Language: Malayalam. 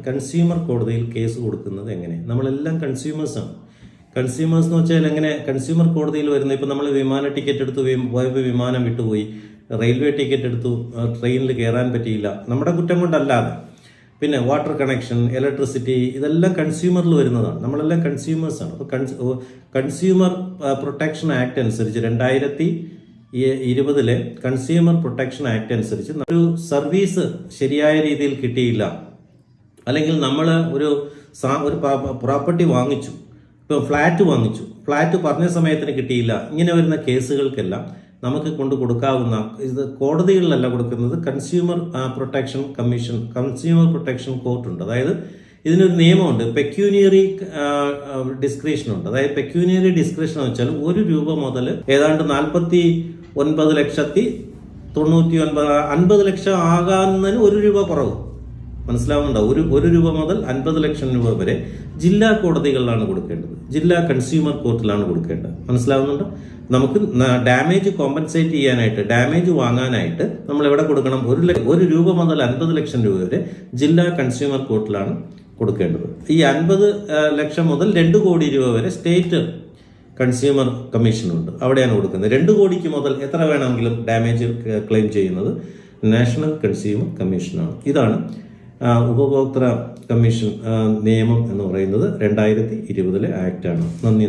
കൺസ്യൂമർ കോടതിയിൽ കേസ് കൊടുക്കുന്നത് എങ്ങനെ? നമ്മളെല്ലാം കൺസ്യൂമേഴ്സാണ്. കൺസ്യൂമേഴ്സ് എന്ന് വെച്ചാൽ എങ്ങനെ കൺസ്യൂമർ കോടതിയിൽ വരുന്നത്? ഇപ്പം നമ്മൾ വിമാന ടിക്കറ്റ് എടുത്തു പോയപ്പോൾ വിമാനം വിട്ടുപോയി, റെയിൽവേ ടിക്കറ്റ് എടുത്തു, ട്രെയിനിൽ കയറാൻ പറ്റിയില്ല, നമ്മുടെ കുറ്റം കൊണ്ടല്ലാതെ. പിന്നെ വാട്ടർ കണക്ഷൻ, ഇലക്ട്രിസിറ്റി, ഇതെല്ലാം കൺസ്യൂമറിൽ വരുന്നതാണ്. നമ്മളെല്ലാം കൺസ്യൂമേഴ്സാണ്. അപ്പോൾ കൺസ്യൂമർ പ്രൊട്ടക്ഷൻ ആക്ട് അനുസരിച്ച് 2020 കൺസ്യൂമർ പ്രൊട്ടക്ഷൻ ആക്ട് അനുസരിച്ച് ഒരു സർവീസ് ശരിയായ രീതിയിൽ കിട്ടിയില്ല, അല്ലെങ്കിൽ നമ്മൾ ഒരു പ്രോപ്പർട്ടി വാങ്ങിച്ചു, ഇപ്പോൾ ഫ്ലാറ്റ് വാങ്ങിച്ചു, ഫ്ലാറ്റ് പറഞ്ഞ സമയത്തിന് കിട്ടിയില്ല, ഇങ്ങനെ വരുന്ന കേസുകൾക്കെല്ലാം നമുക്ക് കൊടുക്കാവുന്ന, ഇത് കോടതികളിലല്ല കൊടുക്കുന്നത്, consumer protection commission, consumer protection കോർട്ടുണ്ട്. അതായത് ഇതിനൊരു നിയമമുണ്ട്, പെക്യൂനിയറി ഡിസ്ക്രിപ്ഷൻ ഉണ്ട്. അതായത് പെക്യൂനിയറി ഡിസ്ക്രിപ്ഷൻ എന്ന് വെച്ചാൽ 1 രൂപ മുതൽ ഏതാണ്ട് 49,99,99 50 ലക്ഷം ആകാവുന്നതിന് 1 രൂപ കുറവ്. മനസ്സിലാവുന്നുണ്ടോ? 1 രൂപ മുതൽ 50 ലക്ഷം രൂപ വരെ ജില്ലാ കോടതികളിലാണ് കൊടുക്കേണ്ടത്, ജില്ലാ കൺസ്യൂമർ കോർട്ടിലാണ് കൊടുക്കേണ്ടത്. മനസ്സിലാവുന്നുണ്ടോ? നമുക്ക് ഡാമേജ് കോമ്പൻസേറ്റ് ചെയ്യാനായിട്ട്, ഡാമേജ് വാങ്ങാനായിട്ട് നമ്മൾ എവിടെ കൊടുക്കണം? 1 രൂപ മുതൽ 50 ലക്ഷം രൂപ വരെ ജില്ലാ കൺസ്യൂമർ കോർട്ടിലാണ് കൊടുക്കേണ്ടത്. ഈ 50 ലക്ഷം മുതൽ 2 കോടി രൂപ വരെ സ്റ്റേറ്റ് കൺസ്യൂമർ കമ്മീഷനുണ്ട്, അവിടെയാണ് കൊടുക്കുന്നത്. 2 കോടിക്ക് മുതൽ എത്ര വേണമെങ്കിലും ഡാമേജ് ക്ലെയിം ചെയ്യുന്നത് നാഷണൽ കൺസ്യൂമർ കമ്മീഷനാണ്. ഇതാണ് ഉപഭോക്തൃ കമ്മീഷൻ നിയമം എന്ന് പറയുന്നത് 2020 ആക്ടാണ്. നന്ദി.